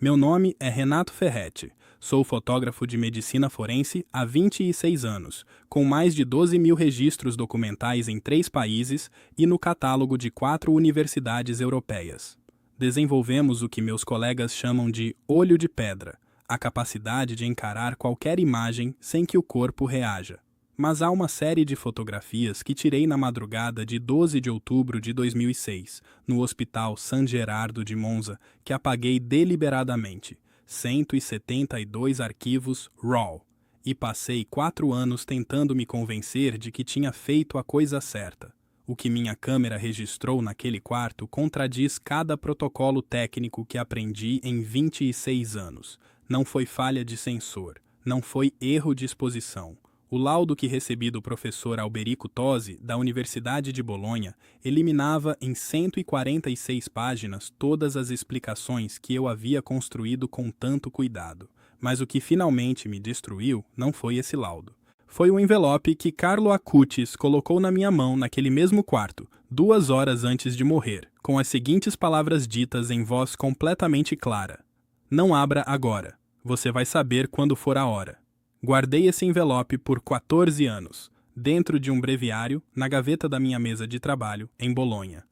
Meu nome é Renato Ferretti. Sou fotógrafo de medicina forense há 26 anos, com mais de 12 mil registros documentais em 3 países e no catálogo de 4 universidades europeias. Desenvolvemos o que meus colegas chamam de olho de pedra, a capacidade de encarar qualquer imagem sem que o corpo reaja. Mas há uma série de fotografias que tirei na madrugada de 12 de outubro de 2006, no Hospital San Gerardo de Monza, que apaguei deliberadamente, 172 arquivos RAW, e passei 4 anos tentando me convencer de que tinha feito a coisa certa. O que minha câmera registrou naquele quarto contradiz cada protocolo técnico que aprendi em 26 anos. Não foi falha de sensor, não foi erro de exposição. O laudo que recebi do professor Alberico Tosi, da Universidade de Bolonha, eliminava em 146 páginas todas as explicações que eu havia construído com tanto cuidado. Mas o que finalmente me destruiu não foi esse laudo. Foi o envelope que Carlo Acutis colocou na minha mão naquele mesmo quarto, 2 horas antes de morrer, com as seguintes palavras ditas em voz completamente clara: "Não abra agora. Você vai saber quando for a hora." Guardei esse envelope por 14 anos, dentro de um breviário, na gaveta da minha mesa de trabalho, em Bolonha.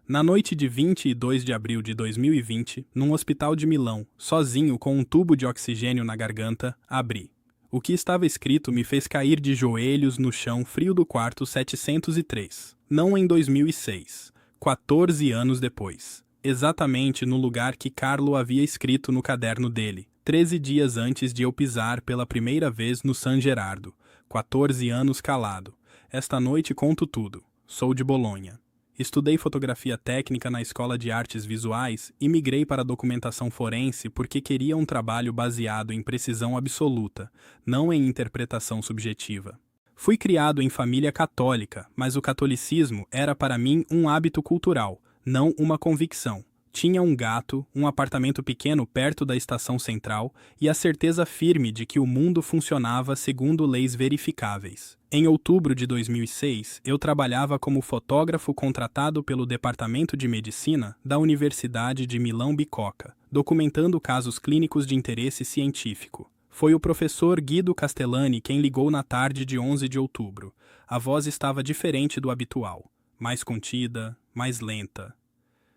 Na noite de 22 de abril de 2020, num hospital de Milão, sozinho com um tubo de oxigênio na garganta, abri. O que estava escrito me fez cair de joelhos no chão frio do quarto 703. Não em 2006, 14 anos depois. Exatamente no lugar que Carlo havia escrito no caderno dele, 13 dias antes de eu pisar pela primeira vez no San Gerardo. 14 anos calado. Esta noite conto tudo. Sou de Bolonha. Estudei fotografia técnica na Escola de Artes Visuais e migrei para a documentação forense porque queria um trabalho baseado em precisão absoluta, não em interpretação subjetiva. Fui criado em família católica, mas o catolicismo era para mim um hábito cultural, não uma convicção. Tinha um gato, um apartamento pequeno perto da estação central e a certeza firme de que o mundo funcionava segundo leis verificáveis. Em outubro de 2006, eu trabalhava como fotógrafo contratado pelo Departamento de Medicina da Universidade de Milão Bicocca, documentando casos clínicos de interesse científico. Foi o professor Guido Castellani quem ligou na tarde de 11 de outubro. A voz estava diferente do habitual, mais contida, mais lenta.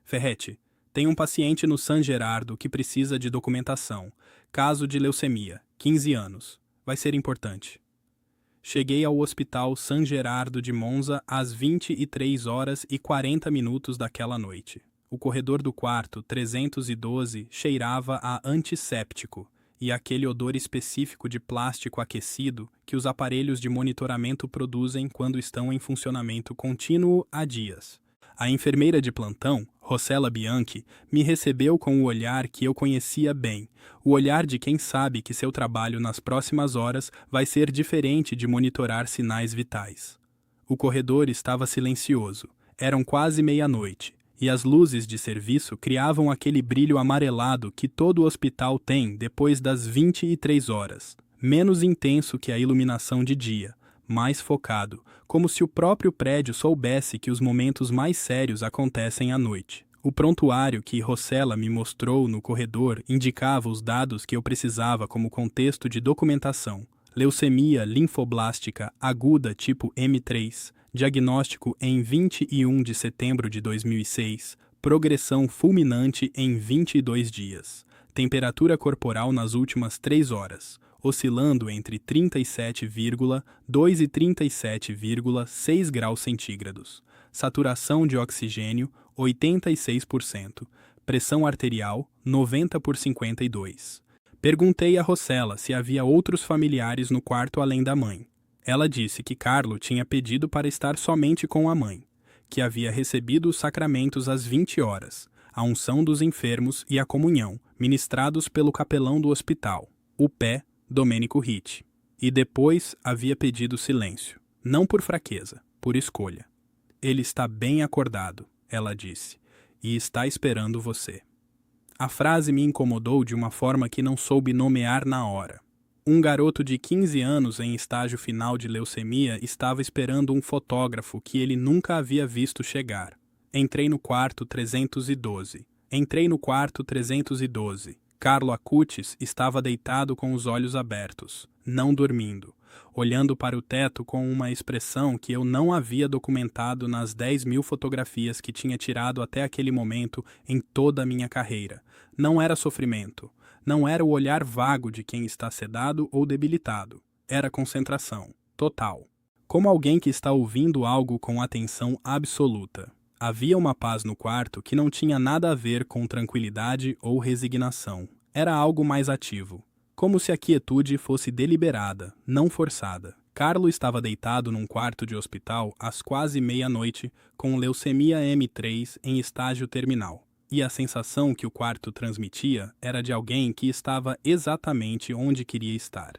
"Ferretti, tem um paciente no San Gerardo que precisa de documentação. Caso de leucemia, 15 anos. Vai ser importante." Cheguei ao Hospital San Gerardo de Monza às 23 horas e 40 minutos daquela noite. O corredor do quarto 312 cheirava a antisséptico e aquele odor específico de plástico aquecido que os aparelhos de monitoramento produzem quando estão em funcionamento contínuo há dias. A enfermeira de plantão, Rossella Bianchi, me recebeu com o olhar que eu conhecia bem, o olhar de quem sabe que seu trabalho nas próximas horas vai ser diferente de monitorar sinais vitais. O corredor estava silencioso, eram quase meia-noite, e as luzes de serviço criavam aquele brilho amarelado que todo hospital tem depois das 23 horas, menos intenso que a iluminação de dia, mais focado, como se o próprio prédio soubesse que os momentos mais sérios acontecem à noite. O prontuário que Rossella me mostrou no corredor indicava os dados que eu precisava como contexto de documentação: leucemia linfoblástica aguda tipo M3, diagnóstico em 21 de setembro de 2006, progressão fulminante em 22 dias, temperatura corporal nas últimas 3 horas, oscilando entre 37,2 e 37,6 graus centígrados. Saturação de oxigênio, 86%. Pressão arterial, 90/52. Perguntei a Rossella se havia outros familiares no quarto além da mãe. Ela disse que Carlo tinha pedido para estar somente com a mãe, que havia recebido os sacramentos às 20 horas, a unção dos enfermos e a comunhão, ministrados pelo capelão do hospital, o Pé Domenico Ricci, e depois havia pedido silêncio, não por fraqueza, por escolha. "Ele está bem acordado", ela disse, "e está esperando você." A frase me incomodou de uma forma que não soube nomear na hora. Um garoto de 15 anos em estágio final de leucemia estava esperando um fotógrafo que ele nunca havia visto chegar. Entrei no quarto 312. Carlo Acutis estava deitado com os olhos abertos, não dormindo, olhando para o teto com uma expressão que eu não havia documentado nas 10.000 fotografias que tinha tirado até aquele momento em toda a minha carreira. Não era sofrimento, não era o olhar vago de quem está sedado ou debilitado. Era concentração, total. Como alguém que está ouvindo algo com atenção absoluta. Havia uma paz no quarto que não tinha nada a ver com tranquilidade ou resignação. Era algo mais ativo. Como se a quietude fosse deliberada, não forçada. Carlo estava deitado num quarto de hospital às quase meia-noite, com leucemia M3 em estágio terminal. E a sensação que o quarto transmitia era de alguém que estava exatamente onde queria estar.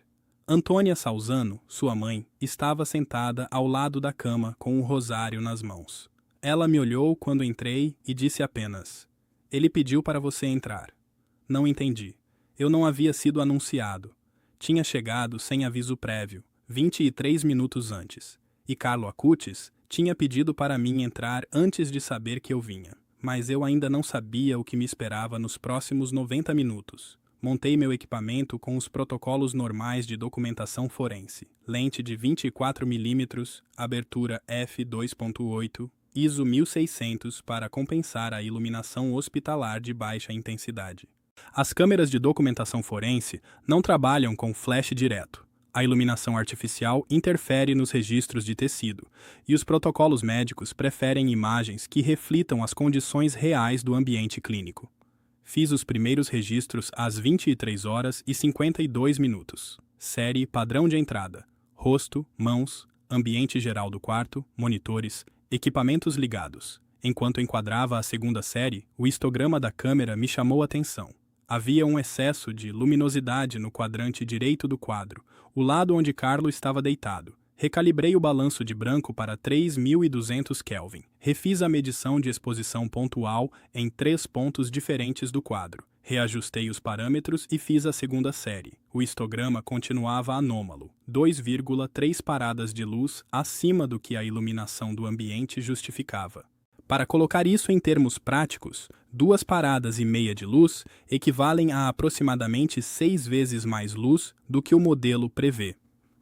Antônia Salzano, sua mãe, estava sentada ao lado da cama com um rosário nas mãos. Ela me olhou quando entrei e disse apenas: "Ele pediu para você entrar." Não entendi. Eu não havia sido anunciado. Tinha chegado sem aviso prévio, 23 minutos antes. E Carlo Acutis tinha pedido para mim entrar antes de saber que eu vinha. Mas eu ainda não sabia o que me esperava nos próximos 90 minutos. Montei meu equipamento com os protocolos normais de documentação forense. Lente de 24mm, abertura f2.8, ISO 1600 para compensar a iluminação hospitalar de baixa intensidade. As câmeras de documentação forense não trabalham com flash direto. A iluminação artificial interfere nos registros de tecido, e os protocolos médicos preferem imagens que reflitam as condições reais do ambiente clínico. Fiz os primeiros registros às 23h52. Série padrão de entrada: rosto, mãos, ambiente geral do quarto, monitores, equipamentos ligados. Enquanto enquadrava a segunda série, o histograma da câmera me chamou a atenção. Havia um excesso de luminosidade no quadrante direito do quadro, o lado onde Carlo estava deitado. Recalibrei o balanço de branco para 3.200 Kelvin. Refiz a medição de exposição pontual em 3 pontos diferentes do quadro. Reajustei os parâmetros e fiz a segunda série. O histograma continuava anômalo, 2,3 paradas de luz acima do que a iluminação do ambiente justificava. Para colocar isso em termos práticos, 2,5 paradas de luz equivalem a aproximadamente 6 vezes mais luz do que o modelo prevê.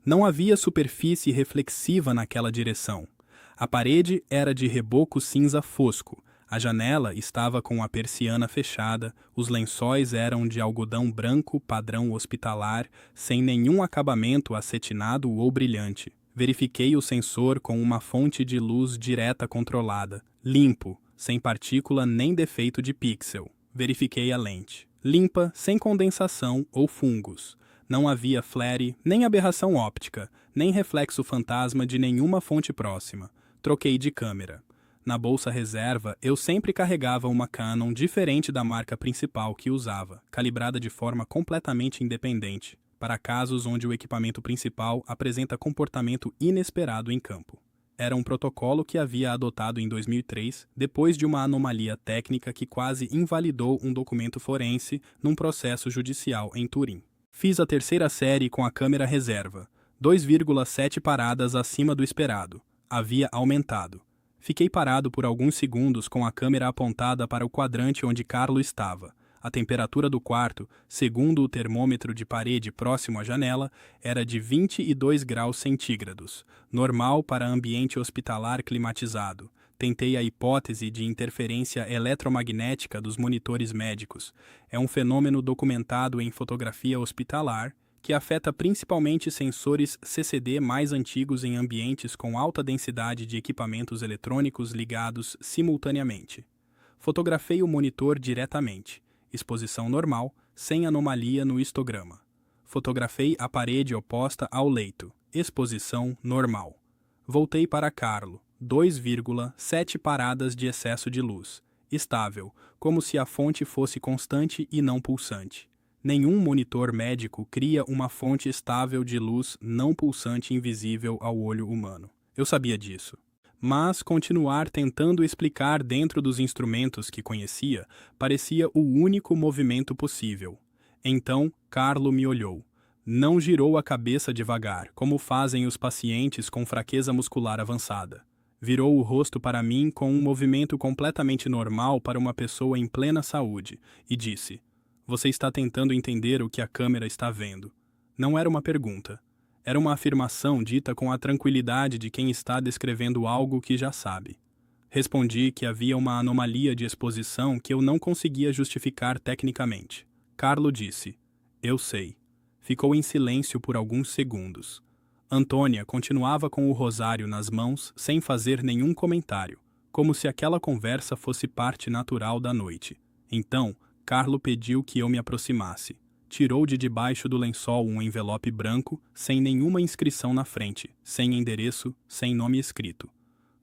Não havia superfície reflexiva naquela direção. A parede era de reboco cinza fosco, a janela estava com a persiana fechada, os lençóis eram de algodão branco padrão hospitalar, sem nenhum acabamento acetinado ou brilhante. Verifiquei o sensor com uma fonte de luz direta controlada, limpo, sem partícula nem defeito de pixel. Verifiquei a lente, limpa, sem condensação ou fungos. Não havia flare, nem aberração óptica, nem reflexo fantasma de nenhuma fonte próxima. Troquei de câmera. Na bolsa reserva, eu sempre carregava uma Canon diferente da marca principal que usava, calibrada de forma completamente independente, para casos onde o equipamento principal apresenta comportamento inesperado em campo. Era um protocolo que havia adotado em 2003, depois de uma anomalia técnica que quase invalidou um documento forense num processo judicial em Turim. Fiz a terceira série com a câmera reserva, 2,7 paradas acima do esperado. Havia aumentado. Fiquei parado por alguns segundos com a câmera apontada para o quadrante onde Carlo estava. A temperatura do quarto, segundo o termômetro de parede próximo à janela, era de 22 graus centígrados, normal para ambiente hospitalar climatizado. Tentei a hipótese de interferência eletromagnética dos monitores médicos. É um fenômeno documentado em fotografia hospitalar que afeta principalmente sensores CCD mais antigos em ambientes com alta densidade de equipamentos eletrônicos ligados simultaneamente. Fotografei o monitor diretamente. Exposição normal, sem anomalia no histograma. Fotografei a parede oposta ao leito. Exposição normal. Voltei para Carlo. 2,7 paradas de excesso de luz. Estável, como se a fonte fosse constante e não pulsante. Nenhum monitor médico cria uma fonte estável de luz não pulsante invisível ao olho humano. Eu sabia disso. Mas continuar tentando explicar dentro dos instrumentos que conhecia parecia o único movimento possível. Então, Carlo me olhou. Não girou a cabeça devagar, como fazem os pacientes com fraqueza muscular avançada. Virou o rosto para mim com um movimento completamente normal para uma pessoa em plena saúde, e disse: Você está tentando entender o que a câmera está vendo. Não era uma pergunta. Era uma afirmação dita com a tranquilidade de quem está descrevendo algo que já sabe. Respondi que havia uma anomalia de exposição que eu não conseguia justificar tecnicamente. Carlo disse: "Eu sei." Ficou em silêncio por alguns segundos. Antônia continuava com o rosário nas mãos, sem fazer nenhum comentário, como se aquela conversa fosse parte natural da noite. Então, Carlo pediu que eu me aproximasse. Tirou de debaixo do lençol um envelope branco, sem nenhuma inscrição na frente, sem endereço, sem nome escrito.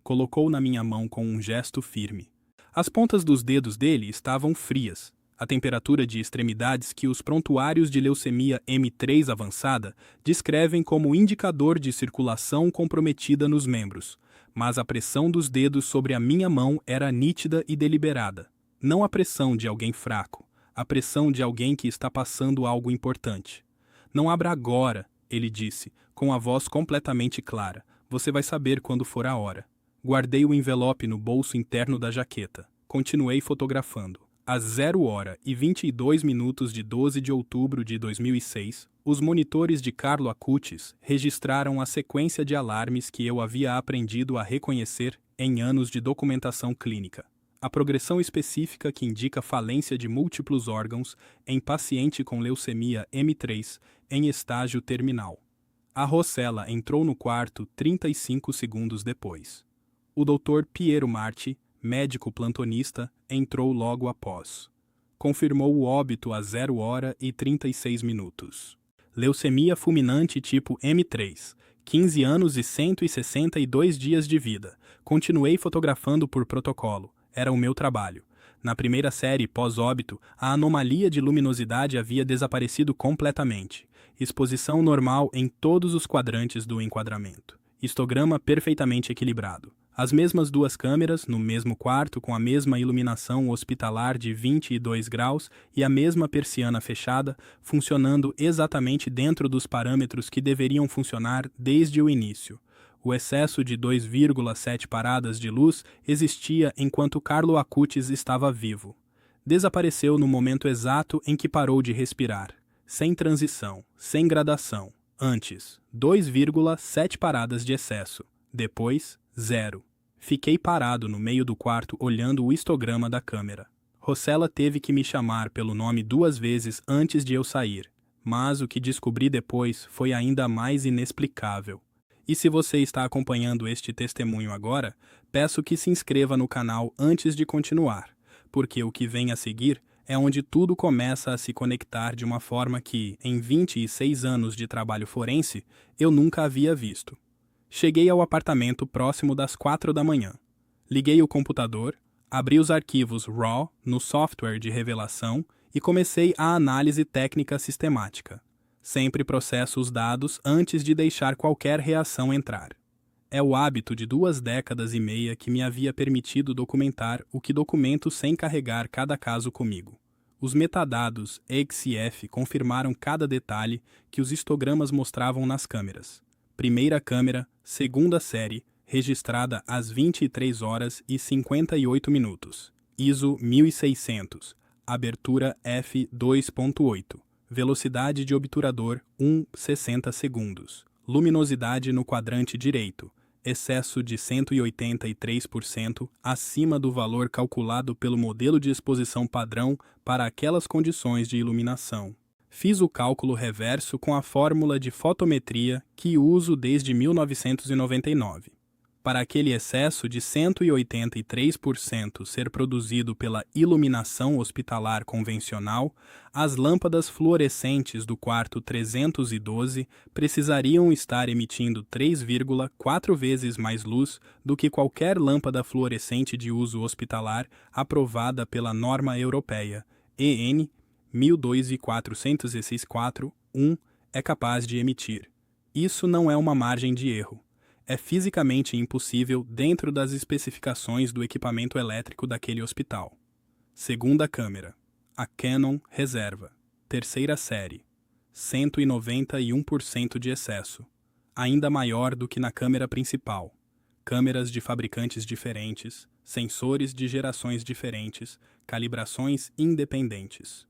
Colocou na minha mão com um gesto firme. As pontas dos dedos dele estavam frias, a temperatura de extremidades que os prontuários de leucemia M3 avançada descrevem como indicador de circulação comprometida nos membros, mas a pressão dos dedos sobre a minha mão era nítida e deliberada. Não a pressão de alguém fraco, a pressão de alguém que está passando algo importante. "Não abra agora", ele disse, com a voz completamente clara. "Você vai saber quando for a hora." Guardei o envelope no bolso interno da jaqueta. Continuei fotografando. Às 0h22 de 12 de outubro de 2006, os monitores de Carlo Acutis registraram a sequência de alarmes que eu havia aprendido a reconhecer em anos de documentação clínica. A progressão específica que indica falência de múltiplos órgãos em paciente com leucemia M3 em estágio terminal. A Rossella entrou no quarto 35 segundos depois. O Dr. Piero Marti, médico plantonista, entrou logo após. Confirmou o óbito a 0h36. Leucemia fulminante tipo M3, 15 anos e 162 dias de vida. Continuei fotografando por protocolo. Era o meu trabalho. Na primeira série pós-óbito, a anomalia de luminosidade havia desaparecido completamente. Exposição normal em todos os quadrantes do enquadramento. Histograma perfeitamente equilibrado. As mesmas duas câmeras, no mesmo quarto, com a mesma iluminação hospitalar de 22 graus e a mesma persiana fechada, funcionando exatamente dentro dos parâmetros que deveriam funcionar desde o início. O excesso de 2,7 paradas de luz existia enquanto Carlo Acutis estava vivo. Desapareceu no momento exato em que parou de respirar. Sem transição, sem gradação. Antes, 2,7 paradas de excesso. Depois, 0. Fiquei parado no meio do quarto olhando o histograma da câmera. Rossella teve que me chamar pelo nome 2 vezes antes de eu sair, mas o que descobri depois foi ainda mais inexplicável. E se você está acompanhando este testemunho agora, peço que se inscreva no canal antes de continuar, porque o que vem a seguir é onde tudo começa a se conectar de uma forma que, em 26 anos de trabalho forense, eu nunca havia visto. Cheguei ao apartamento próximo das 4 da manhã. Liguei o computador, abri os arquivos RAW no software de revelação e comecei a análise técnica sistemática. Sempre processo os dados antes de deixar qualquer reação entrar. É o hábito de 2 décadas e meia que me havia permitido documentar o que documento sem carregar cada caso comigo. Os metadados EXIF confirmaram cada detalhe que os histogramas mostravam nas câmeras. Primeira câmera, segunda série, registrada às 23h58. ISO 1600. Abertura f2.8. Velocidade de obturador 1,60 segundos. Luminosidade no quadrante direito. Excesso de 183% acima do valor calculado pelo modelo de exposição padrão para aquelas condições de iluminação. Fiz o cálculo reverso com a fórmula de fotometria que uso desde 1999. Para aquele excesso de 183% ser produzido pela iluminação hospitalar convencional, as lâmpadas fluorescentes do quarto 312 precisariam estar emitindo 3,4 vezes mais luz do que qualquer lâmpada fluorescente de uso hospitalar aprovada pela norma europeia, EN 12406-1 é capaz de emitir. Isso não é uma margem de erro. É fisicamente impossível dentro das especificações do equipamento elétrico daquele hospital. Segunda câmera. A Canon reserva. Terceira série. 191% de excesso. Ainda maior do que na câmera principal. Câmeras de fabricantes diferentes, sensores de gerações diferentes, calibrações independentes.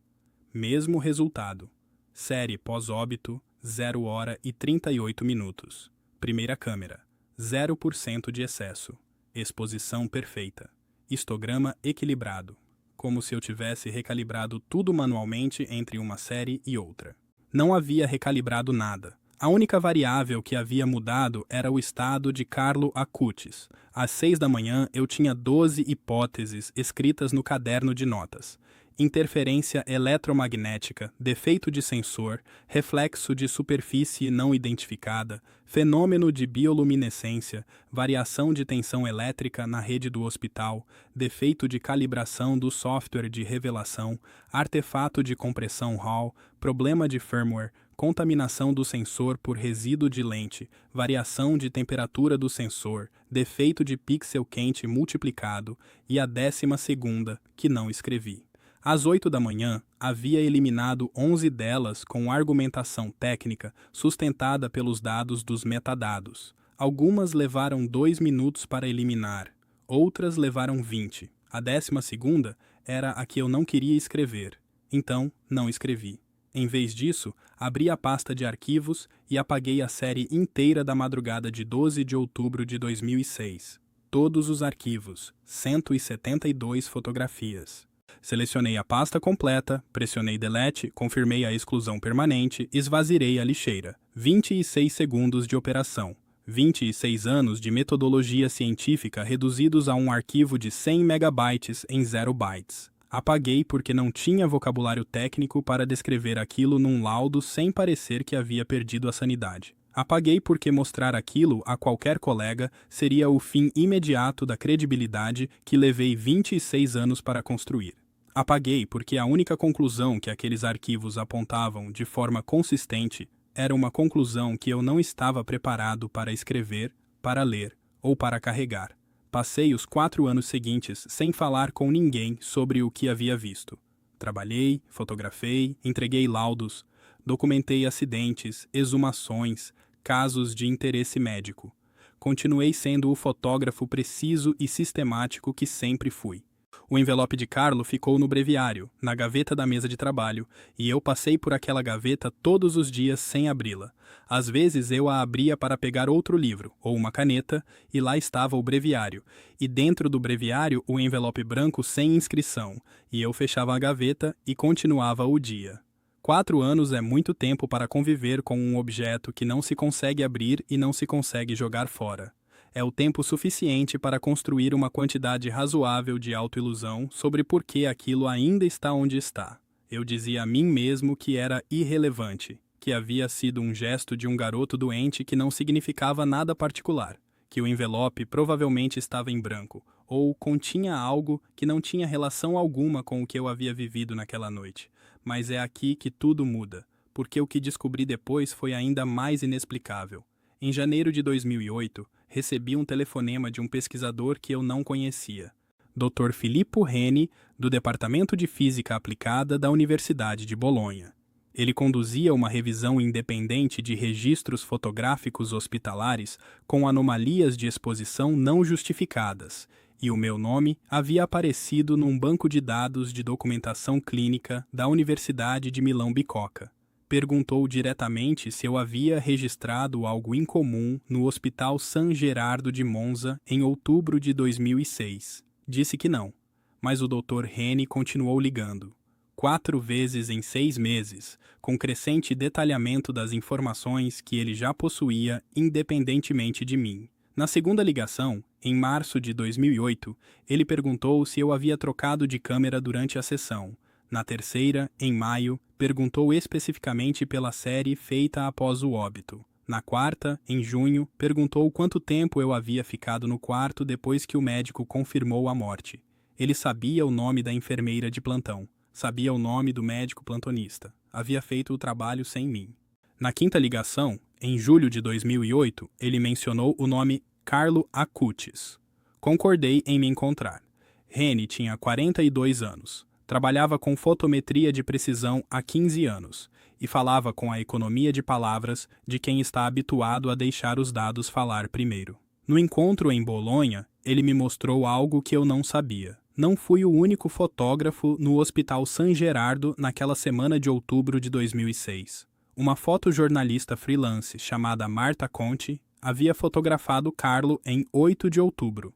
Mesmo resultado. Série pós-óbito, 0 hora e 38 minutos. Primeira câmera, 0% de excesso. Exposição perfeita. Histograma equilibrado. Como se eu tivesse recalibrado tudo manualmente entre uma série e outra. Não havia recalibrado nada. A única variável que havia mudado era o estado de Carlo Acutis. Às 6 da manhã eu tinha 12 hipóteses escritas no caderno de notas. Interferência eletromagnética, defeito de sensor, reflexo de superfície não identificada, fenômeno de bioluminescência, variação de tensão elétrica na rede do hospital, defeito de calibração do software de revelação, artefato de compressão Hall, problema de firmware, contaminação do sensor por resíduo de lente, variação de temperatura do sensor, defeito de pixel quente multiplicado e a 12ª, que não escrevi. Às 8 da manhã, havia eliminado 11 delas com argumentação técnica sustentada pelos dados dos metadados. Algumas levaram 2 minutos para eliminar, outras levaram 20. A 12ª era a que eu não queria escrever, então não escrevi. Em vez disso, abri a pasta de arquivos e apaguei a série inteira da madrugada de 12 de outubro de 2006. Todos os arquivos, 172 fotografias. Selecionei a pasta completa, pressionei Delete, confirmei a exclusão permanente, esvaziei a lixeira. 26 segundos de operação. 26 anos de metodologia científica reduzidos a um arquivo de 100 megabytes em 0 bytes. Apaguei porque não tinha vocabulário técnico para descrever aquilo num laudo sem parecer que havia perdido a sanidade. Apaguei porque mostrar aquilo a qualquer colega seria o fim imediato da credibilidade que levei 26 anos para construir. Apaguei porque a única conclusão que aqueles arquivos apontavam de forma consistente era uma conclusão que eu não estava preparado para escrever, para ler ou para carregar. Passei os 4 anos seguintes sem falar com ninguém sobre o que havia visto. Trabalhei, fotografei, entreguei laudos, documentei acidentes, exumações, casos de interesse médico. Continuei sendo o fotógrafo preciso e sistemático que sempre fui. O envelope de Carlo ficou no breviário, na gaveta da mesa de trabalho, e eu passei por aquela gaveta todos os dias sem abri-la. Às vezes eu a abria para pegar outro livro, ou uma caneta, e lá estava o breviário, e dentro do breviário o envelope branco sem inscrição, e eu fechava a gaveta e continuava o dia. 4 anos é muito tempo para conviver com um objeto que não se consegue abrir e não se consegue jogar fora. É o tempo suficiente para construir uma quantidade razoável de autoilusão sobre por que aquilo ainda está onde está. Eu dizia a mim mesmo que era irrelevante, que havia sido um gesto de um garoto doente que não significava nada particular, que o envelope provavelmente estava em branco, ou continha algo que não tinha relação alguma com o que eu havia vivido naquela noite. Mas é aqui que tudo muda, porque o que descobri depois foi ainda mais inexplicável. Em janeiro de 2008, recebi um telefonema de um pesquisador que eu não conhecia, Dr. Filippo Reni, do Departamento de Física Aplicada da Universidade de Bolonha. Ele conduzia uma revisão independente de registros fotográficos hospitalares com anomalias de exposição não justificadas, e o meu nome havia aparecido num banco de dados de documentação clínica da Universidade de Milão Bicocca. Perguntou diretamente se eu havia registrado algo incomum no Hospital San Gerardo de Monza em outubro de 2006. Disse que não, mas o Dr. Reni continuou ligando. 4 vezes em 6 meses, com crescente detalhamento das informações que ele já possuía independentemente de mim. Na segunda ligação, em março de 2008, ele perguntou se eu havia trocado de câmera durante a sessão. Na terceira, em maio, perguntou especificamente pela série feita após o óbito. Na quarta, em junho, perguntou quanto tempo eu havia ficado no quarto depois que o médico confirmou a morte. Ele sabia o nome da enfermeira de plantão, sabia o nome do médico plantonista. Havia feito o trabalho sem mim. Na quinta ligação, em julho de 2008, ele mencionou o nome Carlo Acutis. Concordei em me encontrar. Reni tinha 42 anos. Trabalhava com fotometria de precisão há 15 anos e falava com a economia de palavras de quem está habituado a deixar os dados falar primeiro. No encontro em Bolonha, ele me mostrou algo que eu não sabia. Não fui o único fotógrafo no Hospital San Gerardo naquela semana de outubro de 2006. Uma fotojornalista freelance chamada Marta Conte havia fotografado Carlo em 8 de outubro,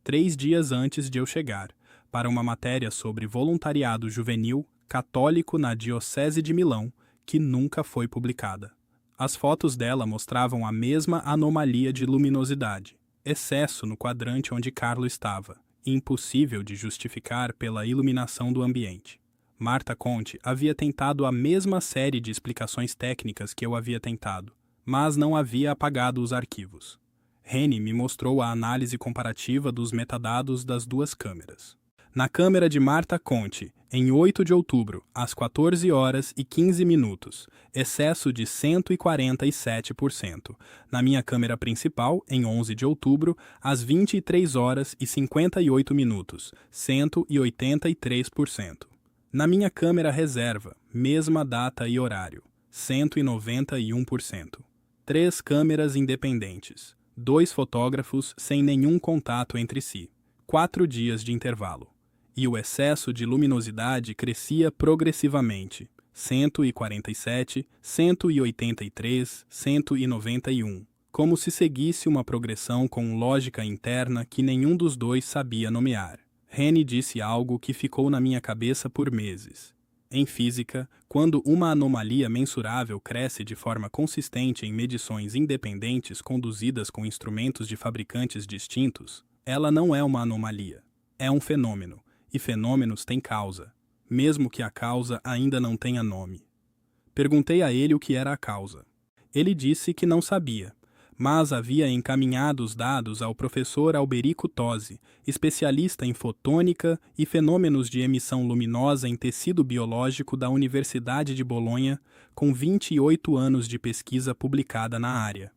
3 dias antes de eu chegar, para uma matéria sobre voluntariado juvenil católico na Diocese de Milão, que nunca foi publicada. As fotos dela mostravam a mesma anomalia de luminosidade, excesso no quadrante onde Carlo estava, impossível de justificar pela iluminação do ambiente. Marta Conte havia tentado a mesma série de explicações técnicas que eu havia tentado, mas não havia apagado os arquivos. Reni me mostrou a análise comparativa dos metadados das duas câmeras. Na câmera de Marta Conte, em 8 de outubro, às 14 horas e 15 minutos, excesso de 147%. Na minha câmera principal, em 11 de outubro, às 23 horas e 58 minutos, 183%. Na minha câmera reserva, mesma data e horário, 191%. 3 câmeras independentes, 2 fotógrafos sem nenhum contato entre si, 4 dias de intervalo. E o excesso de luminosidade crescia progressivamente, 147, 183, 191, como se seguisse uma progressão com lógica interna que nenhum dos dois sabia nomear. Reni disse algo que ficou na minha cabeça por meses. Em física, quando uma anomalia mensurável cresce de forma consistente em medições independentes conduzidas com instrumentos de fabricantes distintos, ela não é uma anomalia, é um fenômeno. E fenômenos têm causa, mesmo que a causa ainda não tenha nome. Perguntei a ele o que era a causa. Ele disse que não sabia, mas havia encaminhado os dados ao professor Alberico Tosi, especialista em fotônica e fenômenos de emissão luminosa em tecido biológico da Universidade de Bolonha, com 28 anos de pesquisa publicada na área.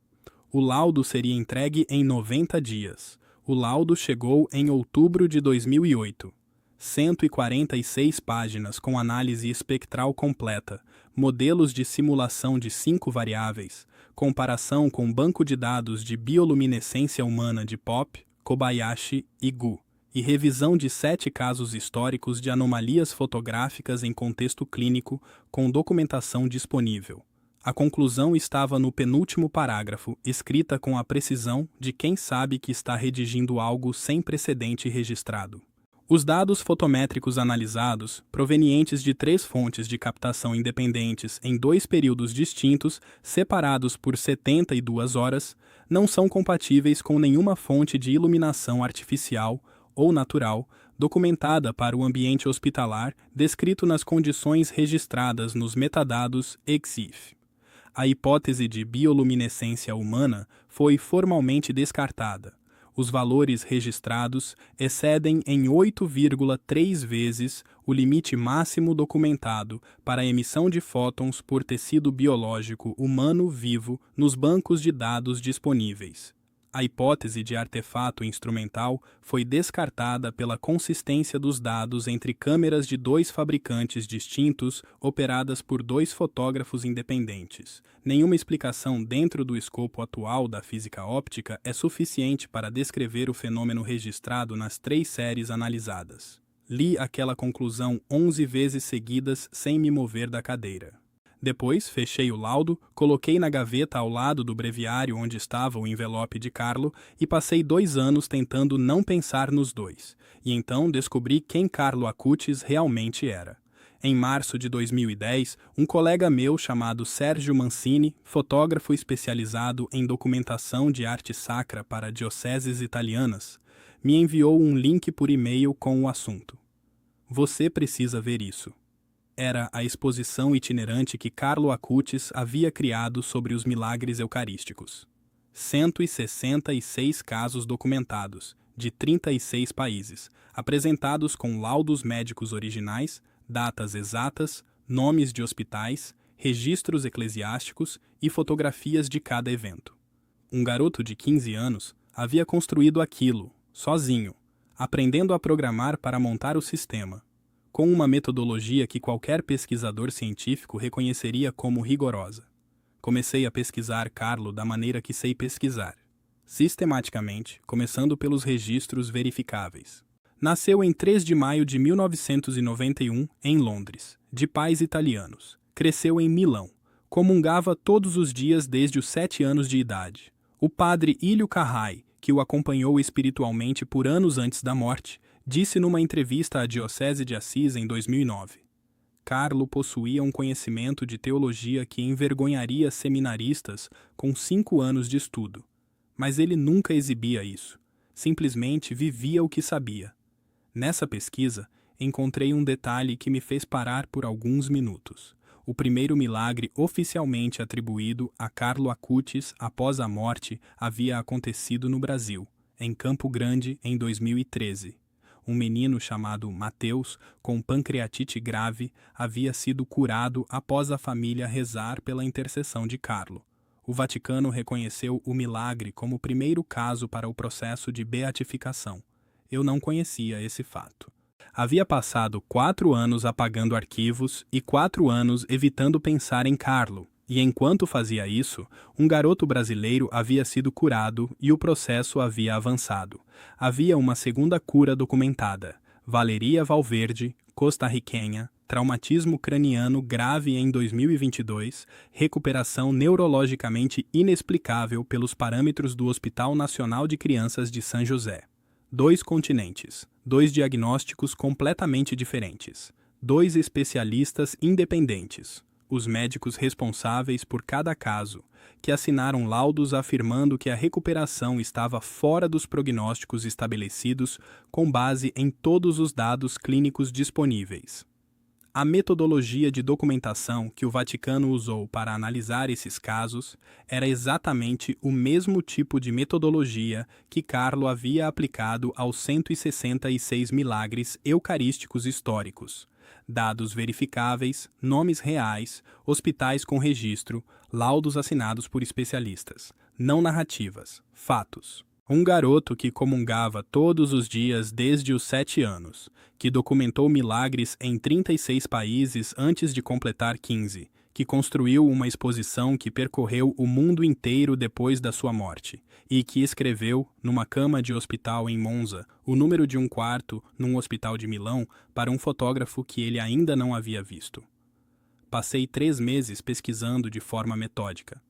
O laudo seria entregue em 90 dias. O laudo chegou em outubro de 2008. 146 páginas com análise espectral completa, modelos de simulação de 5 variáveis, comparação com banco de dados de bioluminescência humana de Pop, Kobayashi e Gu, e revisão de 7 casos históricos de anomalias fotográficas em contexto clínico com documentação disponível. A conclusão estava no penúltimo parágrafo, escrita com a precisão de quem sabe que está redigindo algo sem precedente registrado. Os dados fotométricos analisados, provenientes de 3 fontes de captação independentes em 2 períodos distintos, separados por 72 horas, não são compatíveis com nenhuma fonte de iluminação artificial ou natural documentada para o ambiente hospitalar descrito nas condições registradas nos metadados EXIF. A hipótese de bioluminescência humana foi formalmente descartada. Os valores registrados excedem em 8,3 vezes o limite máximo documentado para a emissão de fótons por tecido biológico humano vivo nos bancos de dados disponíveis. A hipótese de artefato instrumental foi descartada pela consistência dos dados entre câmeras de 2 fabricantes distintos operadas por 2 fotógrafos independentes. Nenhuma explicação dentro do escopo atual da física óptica é suficiente para descrever o fenômeno registrado nas 3 séries analisadas. Li aquela conclusão 11 vezes seguidas sem me mover da cadeira. Depois, fechei o laudo, coloquei na gaveta ao lado do breviário onde estava o envelope de Carlo e passei 2 anos tentando não pensar nos dois. E então descobri quem Carlo Acutis realmente era. Em março de 2010, um colega meu chamado Sérgio Mancini, fotógrafo especializado em documentação de arte sacra para dioceses italianas, me enviou um link por e-mail com o assunto. Você precisa ver isso. Era a exposição itinerante que Carlo Acutis havia criado sobre os milagres eucarísticos. 166 casos documentados, de 36 países, apresentados com laudos médicos originais, datas exatas, nomes de hospitais, registros eclesiásticos e fotografias de cada evento. Um garoto de 15 anos havia construído aquilo, sozinho, aprendendo a programar para montar o sistema, com uma metodologia que qualquer pesquisador científico reconheceria como rigorosa. Comecei a pesquisar Carlo da maneira que sei pesquisar, sistematicamente, começando pelos registros verificáveis. Nasceu em 3 de maio de 1991, em Londres, de pais italianos. Cresceu em Milão. Comungava todos os dias desde os 7 anos de idade. O padre Ilio Carrai, que o acompanhou espiritualmente por anos antes da morte, disse numa entrevista à Diocese de Assis em 2009. Carlo possuía um conhecimento de teologia que envergonharia seminaristas com 5 anos de estudo. Mas ele nunca exibia isso. Simplesmente vivia o que sabia. Nessa pesquisa, encontrei um detalhe que me fez parar por alguns minutos. O primeiro milagre oficialmente atribuído a Carlo Acutis após a morte havia acontecido no Brasil, em Campo Grande, em 2013. Um menino chamado Mateus, com pancreatite grave, havia sido curado após a família rezar pela intercessão de Carlo. O Vaticano reconheceu o milagre como o primeiro caso para o processo de beatificação. Eu não conhecia esse fato. Havia passado 4 anos apagando arquivos e 4 anos evitando pensar em Carlo, e enquanto fazia isso, um garoto brasileiro havia sido curado e o processo havia avançado. Havia uma segunda cura documentada. Valeria Valverde, costarriquenha, traumatismo craniano grave em 2022, recuperação neurologicamente inexplicável pelos parâmetros do Hospital Nacional de Crianças de São José. 2 continentes, 2 diagnósticos completamente diferentes, 2 especialistas independentes, os médicos responsáveis por cada caso, que assinaram laudos afirmando que a recuperação estava fora dos prognósticos estabelecidos com base em todos os dados clínicos disponíveis. A metodologia de documentação que o Vaticano usou para analisar esses casos era exatamente o mesmo tipo de metodologia que Carlo havia aplicado aos 166 milagres eucarísticos históricos. Dados verificáveis, nomes reais, hospitais com registro, laudos assinados por especialistas. Não narrativas, fatos. Um garoto que comungava todos os dias desde os 7 anos, que documentou milagres em 36 países antes de completar 15, que construiu uma exposição que percorreu o mundo inteiro depois da sua morte, e que escreveu, numa cama de hospital em Monza, o número de um quarto num hospital de Milão para um fotógrafo que ele ainda não havia visto. Passei 3 meses pesquisando de forma metódica.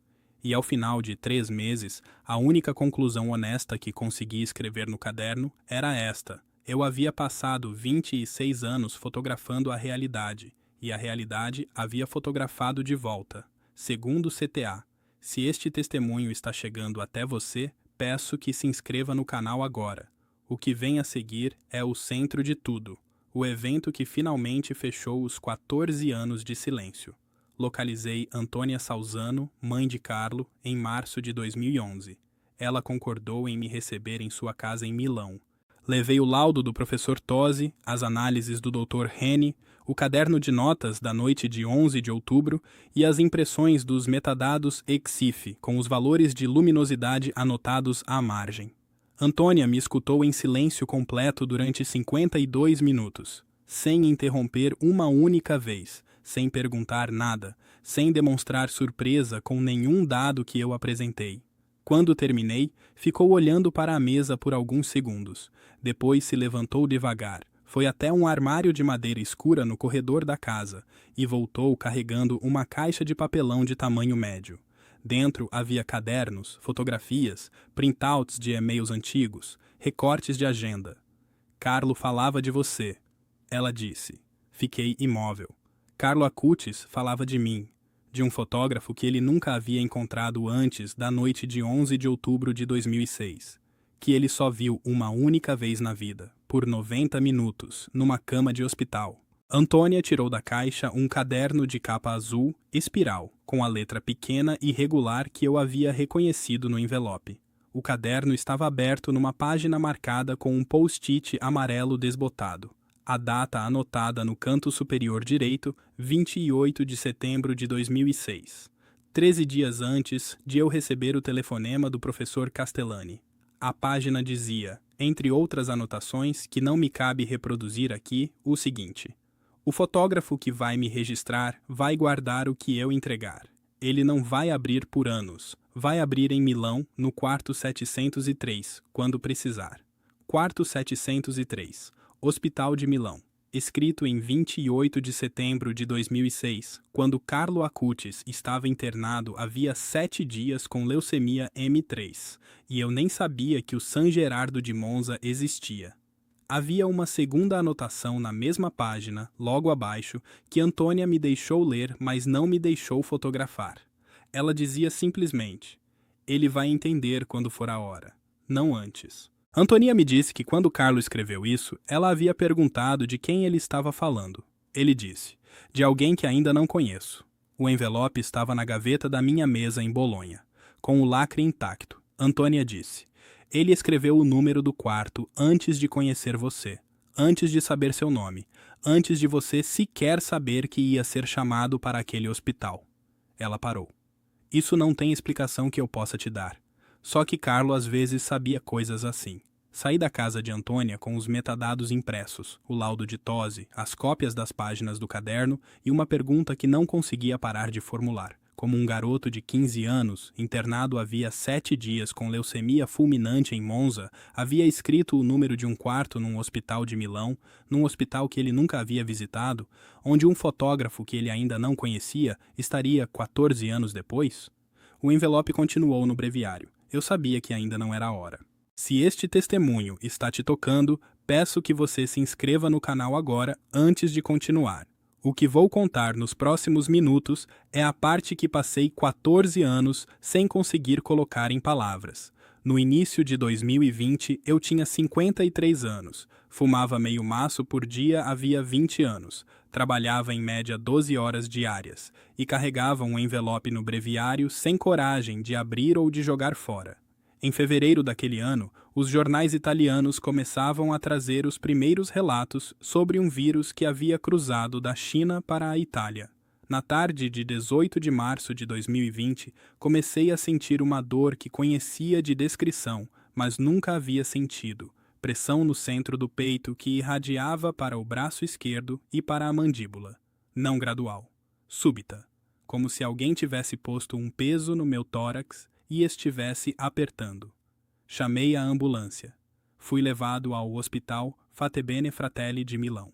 E ao final de 3 meses, a única conclusão honesta que consegui escrever no caderno era esta. Eu havia passado 26 anos fotografando a realidade, e a realidade havia fotografado de volta. Segundo o CTA, se este testemunho está chegando até você, peço que se inscreva no canal agora. O que vem a seguir é o centro de tudo, o evento que finalmente fechou os 14 anos de silêncio. Localizei Antônia Salzano, mãe de Carlo, em março de 2011. Ela concordou em me receber em sua casa em Milão. Levei o laudo do professor Tosi, as análises do Dr. Reni, o caderno de notas da noite de 11 de outubro e as impressões dos metadados EXIF, com os valores de luminosidade anotados à margem. Antônia me escutou em silêncio completo durante 52 minutos, sem interromper uma única vez, sem perguntar nada, sem demonstrar surpresa com nenhum dado que eu apresentei. Quando terminei, ficou olhando para a mesa por alguns segundos. Depois se levantou devagar, foi até um armário de madeira escura no corredor da casa e voltou carregando uma caixa de papelão de tamanho médio. Dentro havia cadernos, fotografias, printouts de e-mails antigos, recortes de agenda. Carlo falava de você, ela disse. Fiquei imóvel. Carlo Acutis falava de mim, de um fotógrafo que ele nunca havia encontrado antes da noite de 11 de outubro de 2006, que ele só viu uma única vez na vida, por 90 minutos, numa cama de hospital. Antônia tirou da caixa um caderno de capa azul, espiral, com a letra pequena e regular que eu havia reconhecido no envelope. O caderno estava aberto numa página marcada com um post-it amarelo desbotado. A data anotada no canto superior direito, 28 de setembro de 2006. 13 dias antes de eu receber o telefonema do professor Castellani. A página dizia, entre outras anotações que não me cabe reproduzir aqui, o seguinte: o fotógrafo que vai me registrar vai guardar o que eu entregar. Ele não vai abrir por anos. Vai abrir em Milão, no quarto 703, quando precisar. Quarto 703. Hospital de Milão. Escrito em 28 de setembro de 2006, quando Carlo Acutis estava internado havia 7 dias com leucemia M3, e eu nem sabia que o San Gerardo de Monza existia. Havia uma segunda anotação na mesma página, logo abaixo, que Antônia me deixou ler, mas não me deixou fotografar. Ela dizia simplesmente: "Ele vai entender quando for a hora, não antes." Antônia me disse que quando Carlo escreveu isso, ela havia perguntado de quem ele estava falando. Ele disse: "De alguém que ainda não conheço." O envelope estava na gaveta da minha mesa em Bolonha, com o lacre intacto. Antônia disse: "Ele escreveu o número do quarto antes de conhecer você, antes de saber seu nome, antes de você sequer saber que ia ser chamado para aquele hospital." Ela parou. "Isso não tem explicação que eu possa te dar. Só que Carlo às vezes sabia coisas assim." Saí da casa de Antônia com os metadados impressos, o laudo de tose, as cópias das páginas do caderno e uma pergunta que não conseguia parar de formular. Como um garoto de 15 anos, internado havia 7 dias com leucemia fulminante em Monza, havia escrito o número de um quarto num hospital de Milão, num hospital que ele nunca havia visitado, onde um fotógrafo que ele ainda não conhecia estaria 14 anos depois? O envelope continuou no breviário. Eu sabia que ainda não era a hora. Se este testemunho está te tocando, peço que você se inscreva no canal agora antes de continuar. O que vou contar nos próximos minutos é a parte que passei 14 anos sem conseguir colocar em palavras. No início de 2020, eu tinha 53 anos, fumava meio maço por dia havia 20 anos, trabalhava em média 12 horas diárias e carregava um envelope no breviário sem coragem de abrir ou de jogar fora. Em fevereiro daquele ano, os jornais italianos começavam a trazer os primeiros relatos sobre um vírus que havia cruzado da China para a Itália. Na tarde de 18 de março de 2020, comecei a sentir uma dor que conhecia de descrição, mas nunca havia sentido. Pressão no centro do peito que irradiava para o braço esquerdo e para a mandíbula. Não gradual. Súbita. Como se alguém tivesse posto um peso no meu tórax e estivesse apertando. Chamei a ambulância. Fui levado ao Hospital Fatebenefratelli Fratelli de Milão.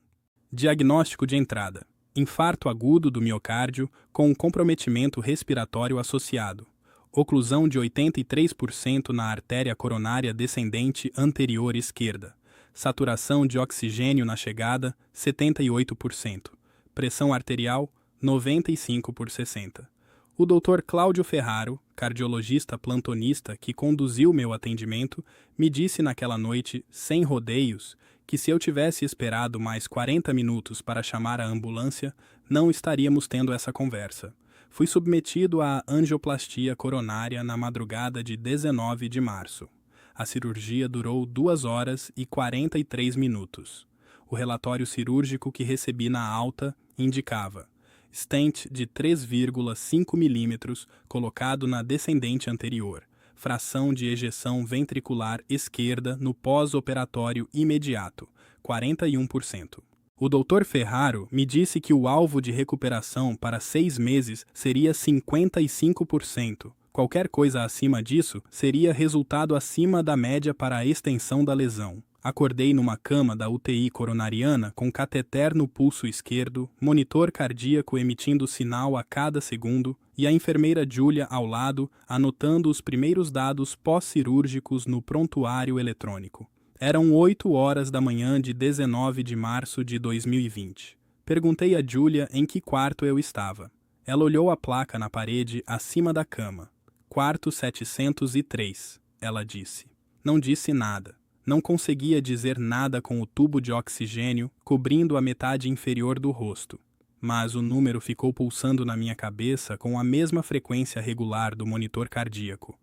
Diagnóstico de entrada: infarto agudo do miocárdio com um comprometimento respiratório associado. Oclusão de 83% na artéria coronária descendente anterior esquerda. Saturação de oxigênio na chegada, 78%. Pressão arterial, 95/60. O Dr. Cláudio Ferraro, cardiologista plantonista que conduziu meu atendimento, me disse naquela noite, sem rodeios, que se eu tivesse esperado mais 40 minutos para chamar a ambulância, não estaríamos tendo essa conversa. Fui submetido à angioplastia coronária na madrugada de 19 de março. A cirurgia durou 2 horas e 43 minutos. O relatório cirúrgico que recebi na alta indicava stent de 3,5 milímetros colocado na descendente anterior, fração de ejeção ventricular esquerda no pós-operatório imediato, 41%. O Dr. Ferraro me disse que o alvo de recuperação para 6 meses seria 55%. Qualquer coisa acima disso seria resultado acima da média para a extensão da lesão. Acordei numa cama da UTI coronariana com cateter no pulso esquerdo, monitor cardíaco emitindo sinal a cada segundo e a enfermeira Júlia ao lado anotando os primeiros dados pós-cirúrgicos no prontuário eletrônico. Eram 8 horas da manhã de 19 de março de 2020. Perguntei a Júlia em que quarto eu estava. Ela olhou a placa na parede acima da cama. Quarto 703, ela disse. Não disse nada. Não conseguia dizer nada com o tubo de oxigênio cobrindo a metade inferior do rosto. Mas o número ficou pulsando na minha cabeça com a mesma frequência regular do monitor cardíaco.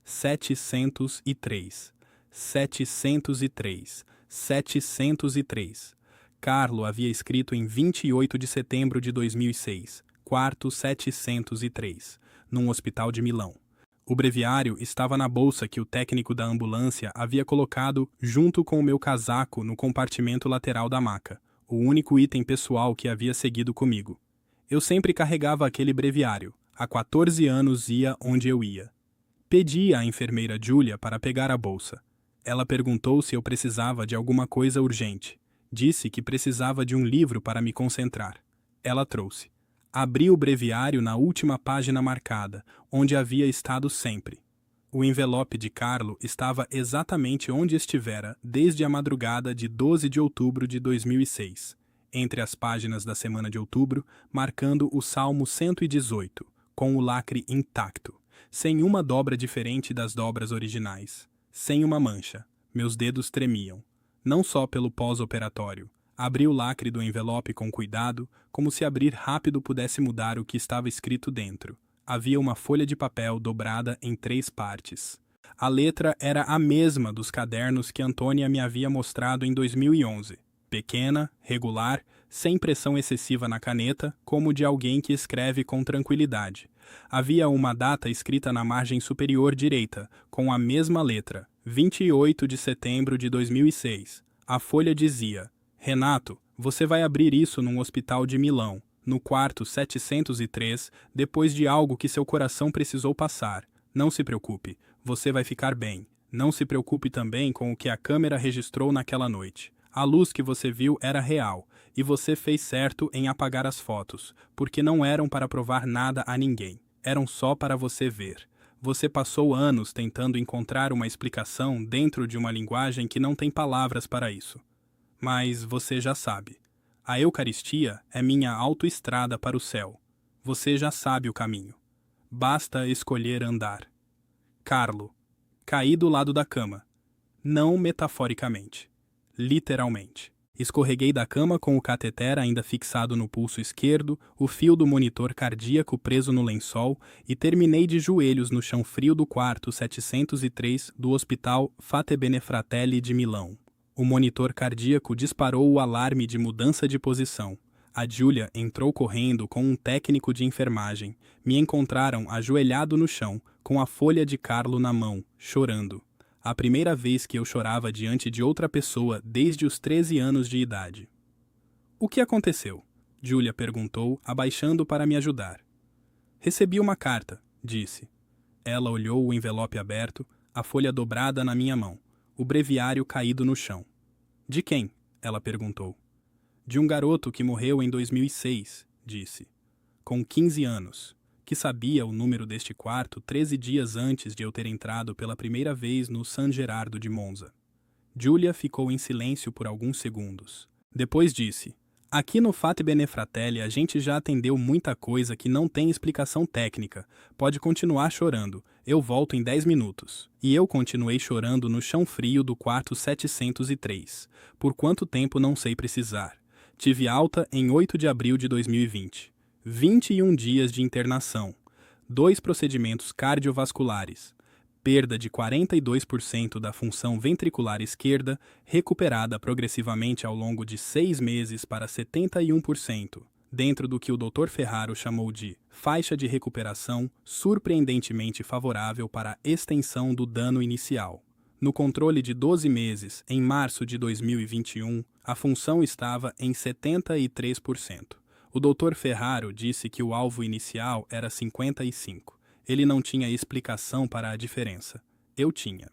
703. 703. 703. Carlo havia escrito em 28 de setembro de 2006, quarto 703, num hospital de Milão. O breviário estava na bolsa que o técnico da ambulância havia colocado junto com o meu casaco no compartimento lateral da maca, o único item pessoal que havia seguido comigo. Eu sempre carregava aquele breviário, há 14 anos ia onde eu ia. Pedi à enfermeira Júlia para pegar a bolsa. Ela perguntou se eu precisava de alguma coisa urgente. Disse que precisava de um livro para me concentrar. Ela trouxe. Abri o breviário na última página marcada, onde havia estado sempre. O envelope de Carlo estava exatamente onde estivera desde a madrugada de 12 de outubro de 2006, entre as páginas da semana de outubro, marcando o Salmo 118, com o lacre intacto, sem uma dobra diferente das dobras originais, sem uma mancha. Meus dedos tremiam, não só pelo pós-operatório. Abri o lacre do envelope com cuidado, como se abrir rápido pudesse mudar o que estava escrito dentro. Havia uma folha de papel dobrada em 3 partes. A letra era a mesma dos cadernos que Antônia me havia mostrado em 2011. Pequena, regular, sem pressão excessiva na caneta, como de alguém que escreve com tranquilidade. Havia uma data escrita na margem superior direita, com a mesma letra, 28 de setembro de 2006. A folha dizia: Renato, você vai abrir isso num hospital de Milão, no quarto 703, depois de algo que seu coração precisou passar. Não se preocupe, você vai ficar bem. Não se preocupe também com o que a câmera registrou naquela noite. A luz que você viu era real, e você fez certo em apagar as fotos, porque não eram para provar nada a ninguém, eram só para você ver. Você passou anos tentando encontrar uma explicação dentro de uma linguagem que não tem palavras para isso. Mas você já sabe. A Eucaristia é minha autoestrada para o céu. Você já sabe o caminho. Basta escolher andar. Carlo. Caí do lado da cama. Não metaforicamente. Literalmente. Escorreguei da cama com o cateter ainda fixado no pulso esquerdo, o fio do monitor cardíaco preso no lençol e terminei de joelhos no chão frio do quarto 703 do Hospital Fatebenefratelli de Milão. O monitor cardíaco disparou o alarme de mudança de posição. A Giulia entrou correndo com um técnico de enfermagem. Me encontraram ajoelhado no chão, com a folha de Carlo na mão, chorando. A primeira vez que eu chorava diante de outra pessoa desde os 13 anos de idade. O que aconteceu? Giulia perguntou, abaixando para me ajudar. Recebi uma carta, disse. Ela olhou o envelope aberto, a folha dobrada na minha mão, o breviário caído no chão. De quem? Ela perguntou. De um garoto que morreu em 2006, disse. Com 15 anos. Que sabia o número deste quarto 13 dias antes de eu ter entrado pela primeira vez no San Gerardo de Monza. Giulia ficou em silêncio por alguns segundos. Depois disse: Aqui no Fatebenefratelli a gente já atendeu muita coisa que não tem explicação técnica. Pode continuar chorando. Eu volto em 10 minutos. E eu continuei chorando no chão frio do quarto 703. Por quanto tempo não sei precisar. Tive alta em 8 de abril de 2020. 21 dias de internação. 2 procedimentos cardiovasculares. Perda de 42% da função ventricular esquerda, recuperada progressivamente ao longo de 6 meses para 71%, dentro do que o Dr. Ferraro chamou de faixa de recuperação surpreendentemente favorável para a extensão do dano inicial. No controle de 12 meses, em março de 2021, a função estava em 73%. O Dr. Ferraro disse que o alvo inicial era 55%. Ele não tinha explicação para a diferença. Eu tinha.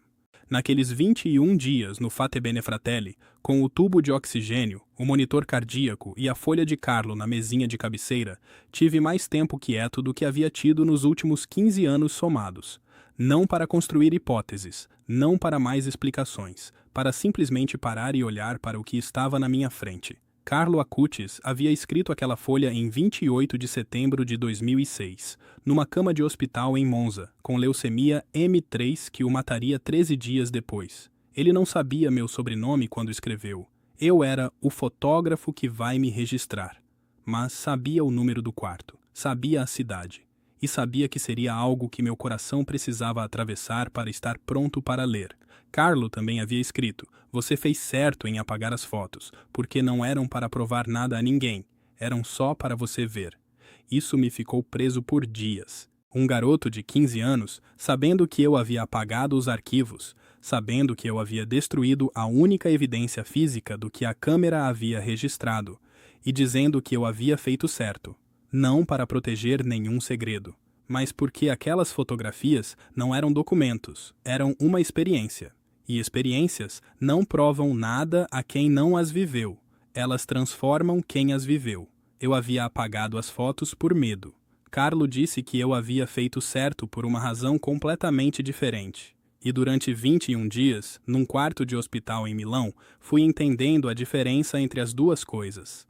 Naqueles 21 dias no Fatebenefratelli, com o tubo de oxigênio, o monitor cardíaco e a folha de Carlo na mesinha de cabeceira, tive mais tempo quieto do que havia tido nos últimos 15 anos somados. Não para construir hipóteses, não para mais explicações, para simplesmente parar e olhar para o que estava na minha frente. Carlo Acutis havia escrito aquela folha em 28 de setembro de 2006, numa cama de hospital em Monza, com leucemia M3 que o mataria 13 dias depois. Ele não sabia meu sobrenome quando escreveu. Eu era o fotógrafo que vai me registrar. Mas sabia o número do quarto, sabia a cidade, e sabia que seria algo que meu coração precisava atravessar para estar pronto para ler. Carlo também havia escrito: você fez certo em apagar as fotos, porque não eram para provar nada a ninguém, eram só para você ver. Isso me ficou preso por dias. Um garoto de 15 anos, sabendo que eu havia apagado os arquivos, sabendo que eu havia destruído a única evidência física do que a câmera havia registrado, e dizendo que eu havia feito certo, não para proteger nenhum segredo, mas porque aquelas fotografias não eram documentos, eram uma experiência. E experiências não provam nada a quem não as viveu. Elas transformam quem as viveu. Eu havia apagado as fotos por medo. Carlo disse que eu havia feito certo por uma razão completamente diferente. E durante 21 dias, num quarto de hospital em Milão, fui entendendo a diferença entre as duas coisas.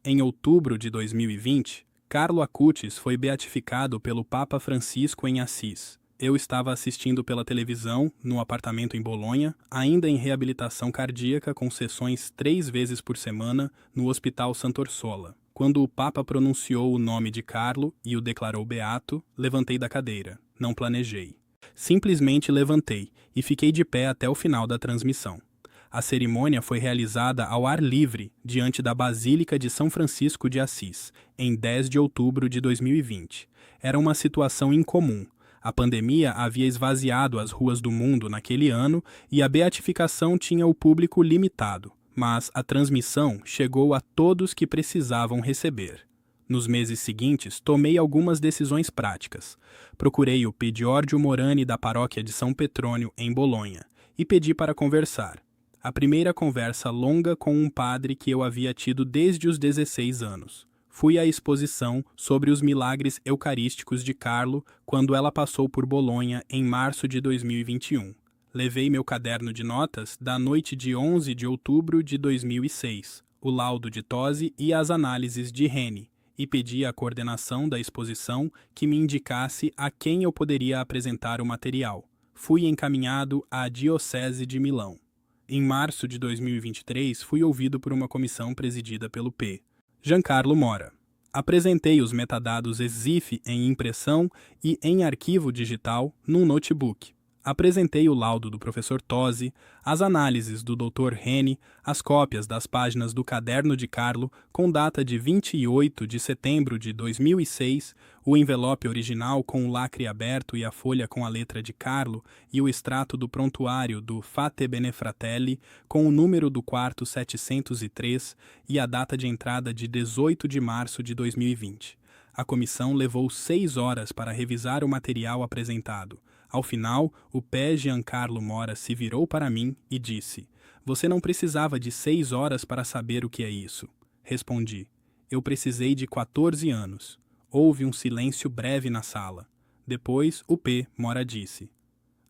Em outubro de 2020, Carlo Acutis foi beatificado pelo Papa Francisco em Assis. Eu estava assistindo pela televisão, no apartamento em Bolonha, ainda em reabilitação cardíaca com sessões 3 vezes por semana no Hospital Sant'Orsola. Quando o Papa pronunciou o nome de Carlo e o declarou beato, levantei da cadeira. Não planejei. Simplesmente levantei e fiquei de pé até o final da transmissão. A cerimônia foi realizada ao ar livre, diante da Basílica de São Francisco de Assis, em 10 de outubro de 2020. Era uma situação incomum. A pandemia havia esvaziado as ruas do mundo naquele ano e a beatificação tinha o público limitado, mas a transmissão chegou a todos que precisavam receber. Nos meses seguintes, tomei algumas decisões práticas. Procurei o P. Giorgio Morani da paróquia de São Petrônio, em Bolonha, e pedi para conversar. A primeira conversa longa com um padre que eu havia tido desde os 16 anos. Fui à exposição sobre os milagres eucarísticos de Carlo quando ela passou por Bolonha em março de 2021. Levei meu caderno de notas da noite de 11 de outubro de 2006, o laudo de Tosi e as análises de Reni, e pedi à coordenação da exposição que me indicasse a quem eu poderia apresentar o material. Fui encaminhado à Diocese de Milão. Em março de 2023, fui ouvido por uma comissão presidida pelo P. Giancarlo Mora. Apresentei os metadados EXIF em impressão e em arquivo digital num notebook. Apresentei o laudo do professor Tosi, as análises do Dr. Reni, as cópias das páginas do caderno de Carlo, com data de 28 de setembro de 2006, o envelope original com o lacre aberto e a folha com a letra de Carlo e o extrato do prontuário do Fate Bene Fratelli com o número do quarto 703 e a data de entrada de 18 de março de 2020. A comissão levou 6 horas para revisar o material apresentado. Ao final, o Pé Giancarlo Mora se virou para mim e disse: "Você não precisava de 6 horas para saber o que é isso." Respondi: "Eu precisei de 14 anos." Houve um silêncio breve na sala. Depois, o P. Mora disse: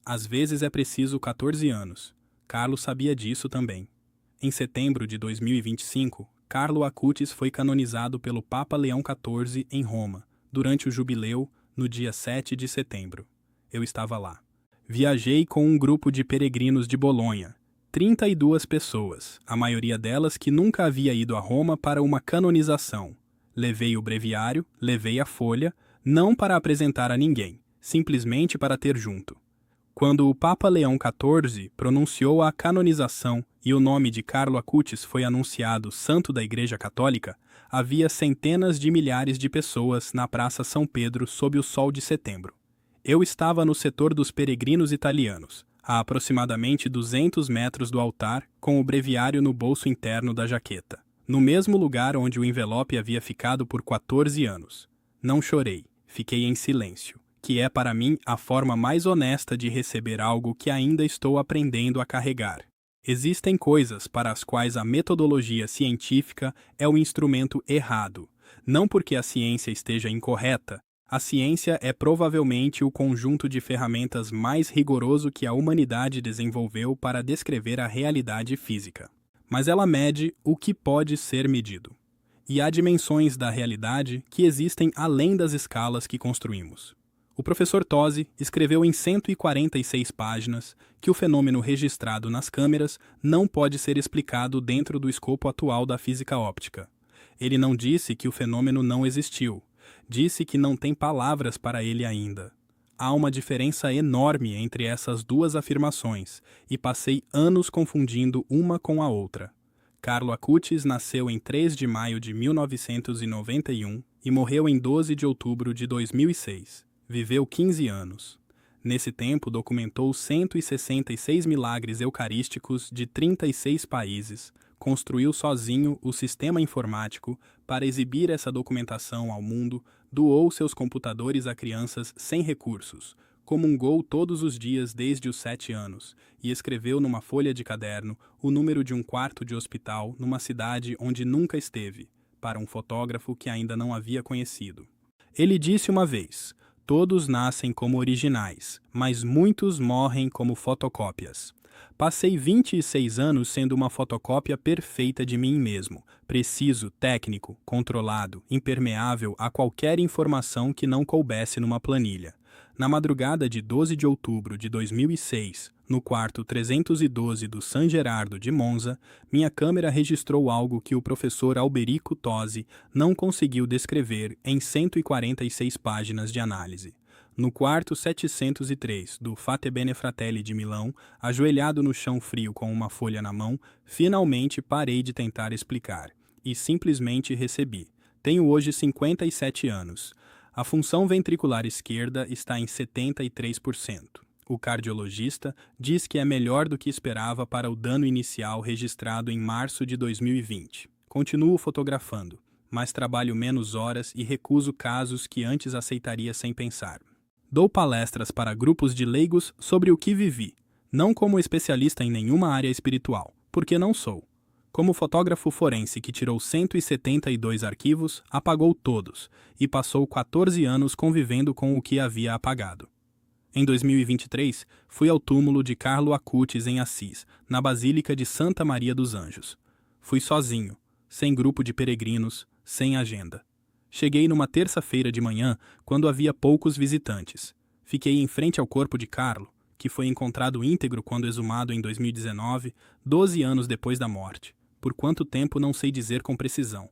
"Às vezes é preciso 14 anos." Carlo sabia disso também. Em setembro de 2025, Carlo Acutis foi canonizado pelo Papa Leão XIV em Roma, durante o jubileu, no dia 7 de setembro. Eu estava lá. Viajei com um grupo de peregrinos de Bolonha, 32 pessoas, a maioria delas que nunca havia ido a Roma para uma canonização. Levei o breviário, levei a folha, não para apresentar a ninguém, simplesmente para ter junto. Quando o Papa Leão XIV pronunciou a canonização e o nome de Carlo Acutis foi anunciado santo da Igreja Católica, havia centenas de milhares de pessoas na Praça São Pedro sob o sol de setembro. Eu estava no setor dos peregrinos italianos, a aproximadamente 200 metros do altar, com o breviário no bolso interno da jaqueta, no mesmo lugar onde o envelope havia ficado por 14 anos. Não chorei, fiquei em silêncio, que é para mim a forma mais honesta de receber algo que ainda estou aprendendo a carregar. Existem coisas para as quais a metodologia científica é o instrumento errado, não porque a ciência esteja incorreta. A ciência é provavelmente o conjunto de ferramentas mais rigoroso que a humanidade desenvolveu para descrever a realidade física. Mas ela mede o que pode ser medido. E há dimensões da realidade que existem além das escalas que construímos. O professor Tosi escreveu em 146 páginas que o fenômeno registrado nas câmeras não pode ser explicado dentro do escopo atual da física óptica. Ele não disse que o fenômeno não existiu. Disse que não tem palavras para ele ainda. Há uma diferença enorme entre essas duas afirmações, e passei anos confundindo uma com a outra. Carlo Acutis nasceu em 3 de maio de 1991 e morreu em 12 de outubro de 2006. Viveu 15 anos. Nesse tempo, documentou 166 milagres eucarísticos de 36 países, construiu sozinho o sistema informático para exibir essa documentação ao mundo, doou seus computadores a crianças sem recursos, Comungou todos os dias desde os 7 anos e escreveu numa folha de caderno o número de um quarto de hospital numa cidade onde nunca esteve, para um fotógrafo que ainda não havia conhecido. Ele disse uma vez: todos nascem como originais, mas muitos morrem como fotocópias. Passei 26 anos sendo uma fotocópia perfeita de mim mesmo, preciso, técnico, controlado, impermeável a qualquer informação que não coubesse numa planilha. Na madrugada de 12 de outubro de 2006, no quarto 312 do San Gerardo de Monza, minha câmera registrou algo que o professor Alberico Tosi não conseguiu descrever em 146 páginas de análise. No quarto 703 do Fatebenefratelli Fratelli de Milão, ajoelhado no chão frio com uma folha na mão, finalmente parei de tentar explicar e simplesmente recebi. Tenho hoje 57 anos. A função ventricular esquerda está em 73%. O cardiologista diz que é melhor do que esperava para o dano inicial registrado em março de 2020. Continuo fotografando, mas trabalho menos horas e recuso casos que antes aceitaria sem pensar. Dou palestras para grupos de leigos sobre o que vivi, não como especialista em nenhuma área espiritual, porque não sou. Como fotógrafo forense que tirou 172 arquivos, apagou todos e passou 14 anos convivendo com o que havia apagado. Em 2023, fui ao túmulo de Carlo Acutis em Assis, na Basílica de Santa Maria dos Anjos. Fui sozinho, sem grupo de peregrinos, sem agenda. Cheguei numa terça-feira de manhã, quando havia poucos visitantes. Fiquei em frente ao corpo de Carlo, que foi encontrado íntegro quando exumado em 2019, 12 anos depois da morte. Por quanto tempo não sei dizer com precisão.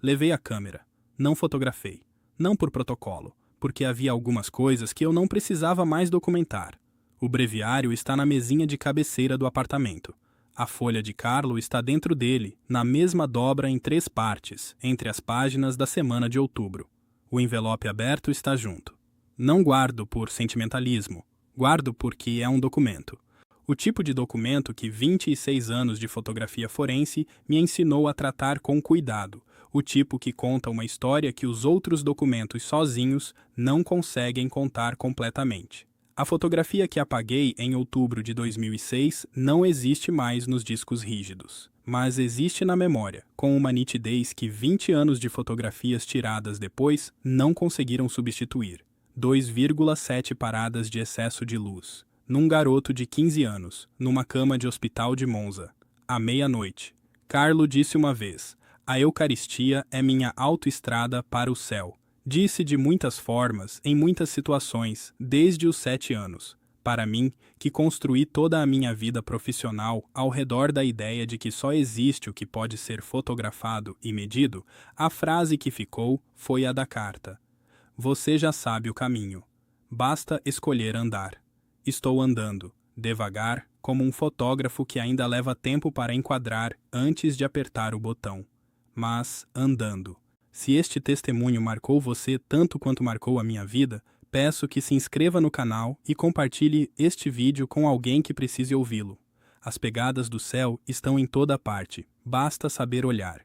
Levei a câmera. Não fotografei. Não por protocolo, porque havia algumas coisas que eu não precisava mais documentar. O breviário está na mesinha de cabeceira do apartamento. A folha de Carlo está dentro dele, na mesma dobra em 3 partes, entre as páginas da semana de outubro. O envelope aberto está junto. Não guardo por sentimentalismo. Guardo porque é um documento. O tipo de documento que 26 anos de fotografia forense me ensinou a tratar com cuidado. O tipo que conta uma história que os outros documentos sozinhos não conseguem contar completamente. A fotografia que apaguei em outubro de 2006 não existe mais nos discos rígidos, mas existe na memória, com uma nitidez que 20 anos de fotografias tiradas depois não conseguiram substituir. 2,7 paradas de excesso de luz. Num garoto de 15 anos, numa cama de hospital de Monza, à meia-noite. Carlo disse uma vez: a Eucaristia é minha autoestrada para o céu. Disse de muitas formas, em muitas situações, desde os 7 anos. Para mim, que construí toda a minha vida profissional ao redor da ideia de que só existe o que pode ser fotografado e medido, a frase que ficou foi a da carta. Você já sabe o caminho. Basta escolher andar. Estou andando, devagar, como um fotógrafo que ainda leva tempo para enquadrar antes de apertar o botão. Mas andando. Se este testemunho marcou você tanto quanto marcou a minha vida, peço que se inscreva no canal e compartilhe este vídeo com alguém que precise ouvi-lo. As pegadas do céu estão em toda parte, basta saber olhar.